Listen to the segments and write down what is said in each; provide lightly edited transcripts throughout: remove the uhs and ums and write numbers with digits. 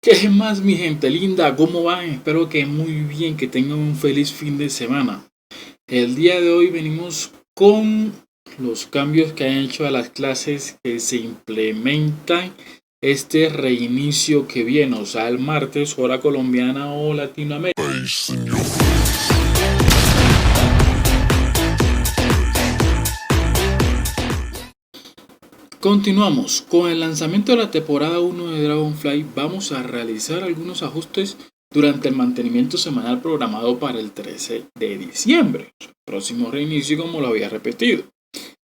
¿Qué más, mi gente linda? ¿Cómo van? Espero que muy bien, que tengan un feliz fin de semana. El día de hoy venimos con los cambios que han hecho a las clases que se implementan este reinicio que viene, o sea, el martes, hora colombiana o Latinoamérica. Continuamos con el lanzamiento de la temporada 1 de Dragonfly. Vamos a realizar algunos ajustes durante el mantenimiento semanal programado para el 13 de diciembre. Próximo reinicio, como lo había repetido.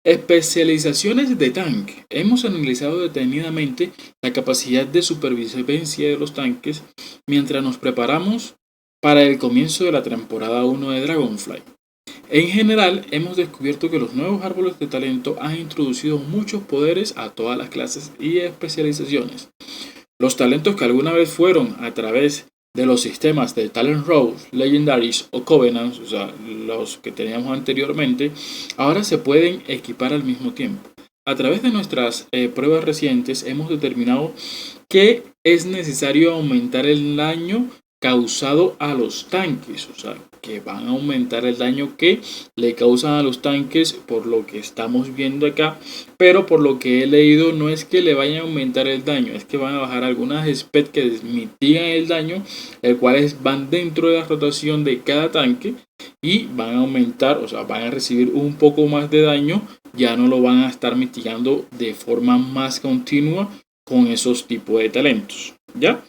Especializaciones de tanque. Hemos analizado detenidamente la capacidad de supervivencia de los tanques mientras nos preparamos para el comienzo de la temporada 1 de Dragonfly. En general, hemos descubierto que los nuevos árboles de talento han introducido muchos poderes a todas las clases y especializaciones. Los talentos que alguna vez fueron a través de los sistemas de Talent Rows, Legendaries o Covenants, o sea, los que teníamos anteriormente, ahora se pueden equipar al mismo tiempo. A través de nuestras pruebas recientes hemos determinado que es necesario aumentar el daño causado a los tanques, o sea, que van a aumentar el daño que le causan a los tanques por lo que estamos viendo acá, pero por lo que he leído no es que le vayan a aumentar el daño, es que van a bajar algunas specs que mitigan el daño, el cuales van dentro de la rotación de cada tanque y van a aumentar, o sea, van a recibir un poco más de daño, ya no lo van a estar mitigando de forma más continua con esos tipos de talentos, ¿ya?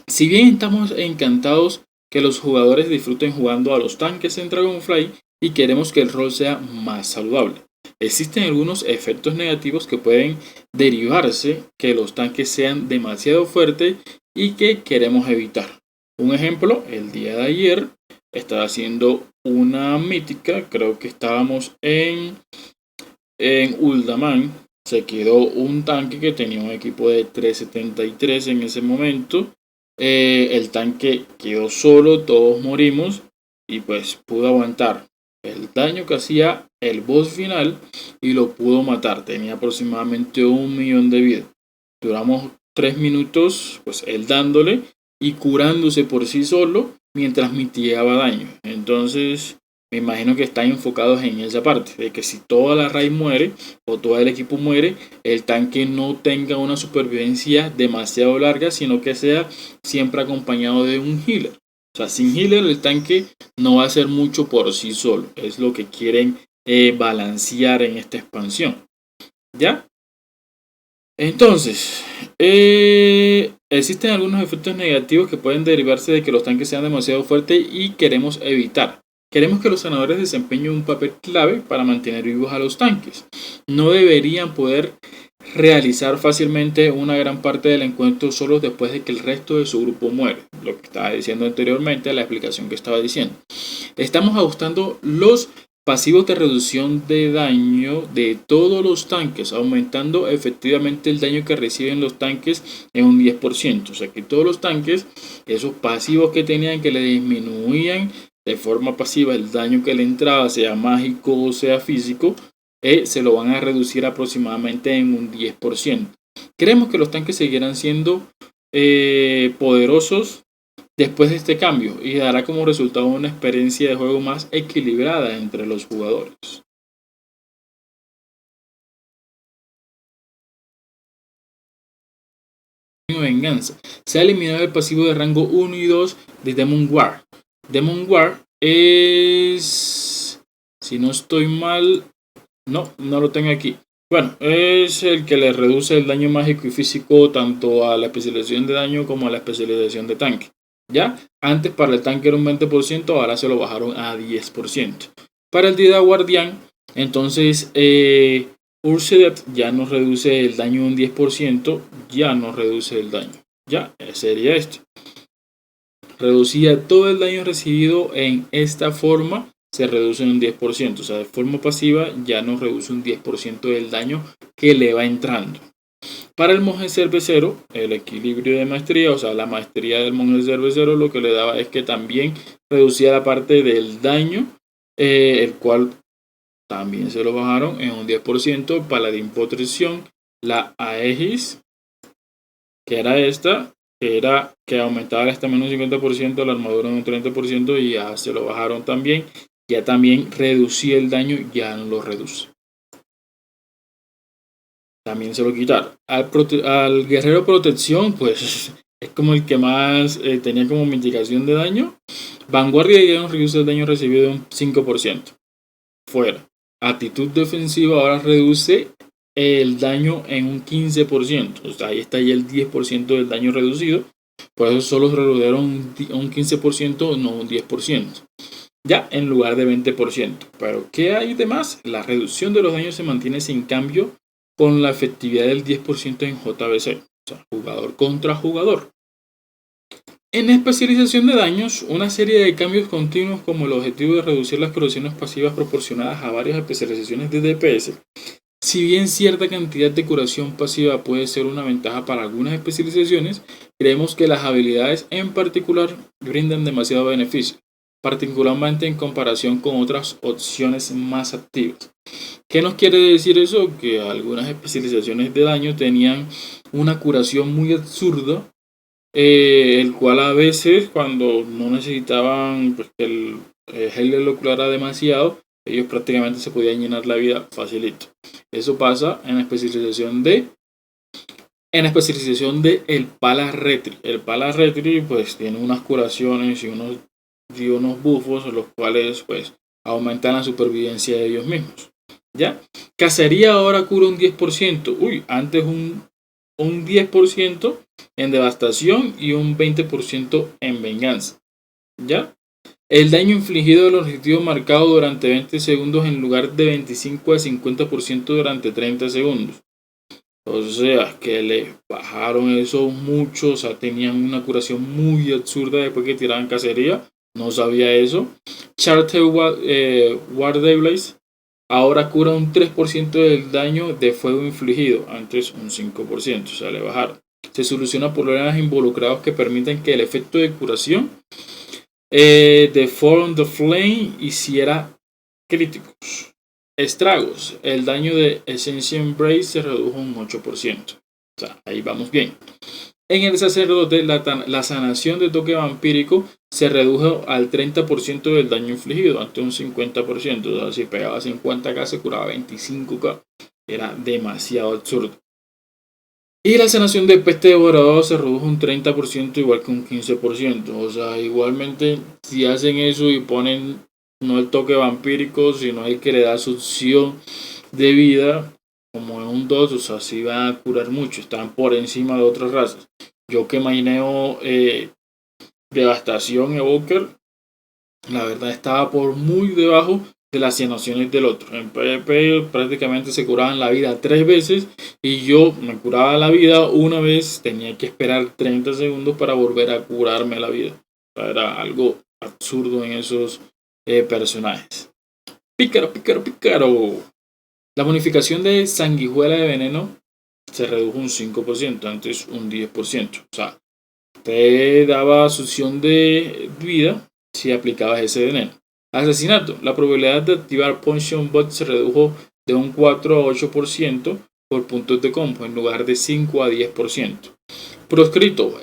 Si bien estamos encantados que los jugadores disfruten jugando a los tanques en Dragonfly y queremos que el rol sea más saludable, existen algunos efectos negativos que pueden derivarse que los tanques sean demasiado fuertes y que queremos evitar. Un ejemplo, el día de ayer estaba haciendo una mítica, creo que estábamos en Uldaman. Se quedó un tanque que tenía un equipo de 373 en ese momento. El tanque quedó solo, todos morimos y pues pudo aguantar el daño que hacía el boss final y lo pudo matar. Tenía aproximadamente 1 millón de vida. Duramos 3 minutos, pues él dándole y curándose por sí solo mientras mitigaba daño. Entonces, me imagino que están enfocados en esa parte, de que si toda la raíz muere o todo el equipo muere, el tanque no tenga una supervivencia demasiado larga, sino que sea siempre acompañado de un healer. O sea, sin healer el tanque no va a hacer mucho por sí solo. Es lo que quieren balancear en esta expansión. ¿Ya? Entonces, existen algunos efectos negativos que pueden derivarse de que los tanques sean demasiado fuertes y queremos evitar. Queremos que los sanadores desempeñen un papel clave para mantener vivos a los tanques. No deberían poder realizar fácilmente una gran parte del encuentro solo después de que el resto de su grupo muere. Lo que estaba diciendo anteriormente, la explicación que estaba diciendo. Estamos ajustando los pasivos de reducción de daño de todos los tanques, aumentando efectivamente el daño que reciben los tanques en un 10%. O sea que todos los tanques, esos pasivos que tenían que le disminuían de forma pasiva el daño que le entraba, sea mágico o sea físico, se lo van a reducir aproximadamente en un 10%. Creemos que los tanques seguirán siendo poderosos después de este cambio y dará como resultado una experiencia de juego más equilibrada entre los jugadores. Venganza. Se ha eliminado el pasivo de rango 1 y 2 de Demon War. Demon War es, si no estoy mal, no lo tengo aquí. Bueno, es el que le reduce el daño mágico y físico tanto a la especialización de daño como a la especialización de tanque. ¿Ya? Antes para el tanque era un 20%, ahora se lo bajaron a 10%. Para el Dida Guardián, entonces Ursedet ya nos reduce el daño un 10%, ya nos reduce el daño. Ya, sería esto. Reducía todo el daño recibido en esta forma, se reduce en un 10%. O sea, de forma pasiva ya nos reduce un 10% del daño que le va entrando. Para el monje cervecero, el equilibrio de maestría, o sea, la maestría del monje cervecero, lo que le daba es que también reducía la parte del daño, el cual también se lo bajaron en un 10%. Paladín Protección, la Aegis, que era esta, que era que aumentaba la estamina un 50%, la armadura un 30% y ya se lo bajaron también. Ya también reducía el daño, ya no lo reduce. También se lo quitaron. Al guerrero protección, pues es como el que más tenía como mitigación de daño. Vanguardia ya nos reduce el daño recibido de un 5%. Fuera. Actitud defensiva ahora reduce el daño en un 15%. O sea, ahí está ya el 10% del daño reducido. Por eso solo se redujeron un 15%, no un 10%. Ya en lugar de 20%. Pero ¿qué hay de más? La reducción de los daños se mantiene sin cambio con la efectividad del 10% en JBC. O sea, jugador contra jugador. En especialización de daños, una serie de cambios continuos como el objetivo de reducir las correcciones pasivas proporcionadas a varias especializaciones de DPS. Si bien cierta cantidad de curación pasiva puede ser una ventaja para algunas especializaciones, creemos que las habilidades en particular brindan demasiado beneficio, particularmente en comparación con otras opciones más activas. ¿Qué nos quiere decir eso? Que algunas especializaciones de daño tenían una curación muy absurda, el cual a veces cuando no necesitaban pues, que el Healer lo curara demasiado, ellos prácticamente se podían llenar la vida facilito. Eso pasa en especialización de el Pala Retri. El Pala Retri pues tiene unas curaciones y unos buffos los cuales pues aumentan la supervivencia de ellos mismos. ¿Ya? Cacería ahora cura un 10%. Uy, antes un 10% en devastación y un 20% en venganza. ¿Ya? El daño infligido del objetivo marcado durante 20 segundos en lugar de 25 a 50% durante 30 segundos. O sea, que le bajaron eso mucho. O sea, tenían una curación muy absurda después que tiraban cacería. No sabía eso. Charter Wardeblaze ahora cura un 3% del daño de fuego infligido. Antes un 5%. O sea, le bajaron. Se soluciona problemas involucrados que permiten que el efecto de curación de Fall on the Flame hiciera críticos. Estragos. El daño de Essential Embrace se redujo un 8%. O sea, ahí vamos bien. En el sacerdote, la sanación de toque vampírico se redujo al 30% del daño infligido, ante un 50%. O sea, si pegaba 50k, se curaba 25k. Era demasiado absurdo. Y la sanación de peste devorador se redujo un 30%, igual que un 15%. O sea, igualmente, si hacen eso y ponen no el toque vampírico, sino el que le da succión de vida, como en un 2, o sea, sí van a curar mucho. Están por encima de otras razas. Yo que maineo Devastación Evoker, la verdad estaba por muy debajo de las sanaciones del otro. En PvP prácticamente se curaban la vida 3 veces y yo me curaba la vida una vez, tenía que esperar 30 segundos para volver a curarme la vida. O sea, era algo absurdo en esos personajes. Pícaro. La bonificación de sanguijuela de veneno se redujo un 5%, antes un 10%. O sea, te daba succión de vida si aplicabas ese veneno. Asesinato. La probabilidad de activar Punch-on Bot se redujo de un 4 a 8% por puntos de combo en lugar de 5 a 10%. Proscrito.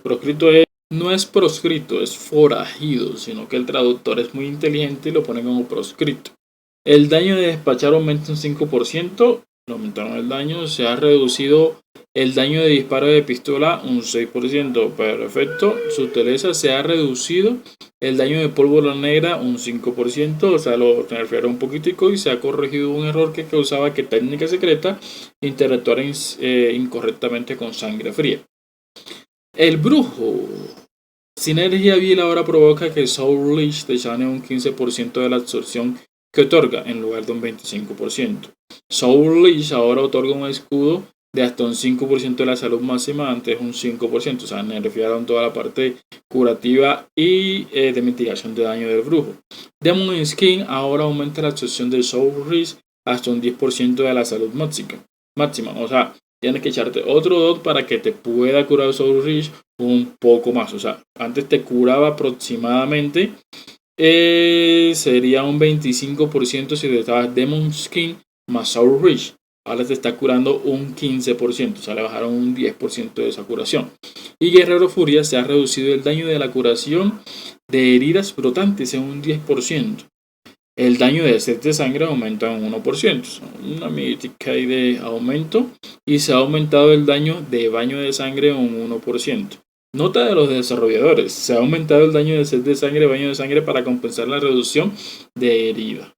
Proscrito no es proscrito, es forajido, sino que el traductor es muy inteligente y lo pone como proscrito. El daño de despachar aumenta un 5%. Aumentaron el daño. Se ha reducido el daño de disparo de pistola un 6%. Perfecto. Sutileza. Se ha reducido el daño de pólvora negra un 5%. O sea, lo nerfearon un poquitico y se ha corregido un error que causaba que técnica secreta interactuara incorrectamente con sangre fría. El brujo. Sinergia vil ahora provoca que Soul Leech te sane un 15% de la absorción que otorga en lugar de un 25%. Soul Leech ahora otorga un escudo de hasta un 5% de la salud máxima, antes un 5%. O sea, nerfearon toda la parte curativa y de mitigación de daño del brujo. Demon Skin ahora aumenta la absorción de Soul Leech hasta un 10% de la salud máxima. O sea, tienes que echarte otro dot para que te pueda curar Soul Leech un poco más. O sea, antes te curaba aproximadamente sería un 25% si te estabas Demon Skin más Soul Leech. Ahora te está curando un 15%, o sea, le bajaron un 10% de esa curación. y Guerrero Furia se ha reducido el daño de la curación de heridas brotantes en un 10%. El daño de sed de sangre aumenta en un 1%. Una mítica ahí de aumento. Y se ha aumentado el daño de baño de sangre en un 1%. Nota de los desarrolladores. Se ha aumentado el daño de sed de sangre y baño de sangre para compensar la reducción de herida.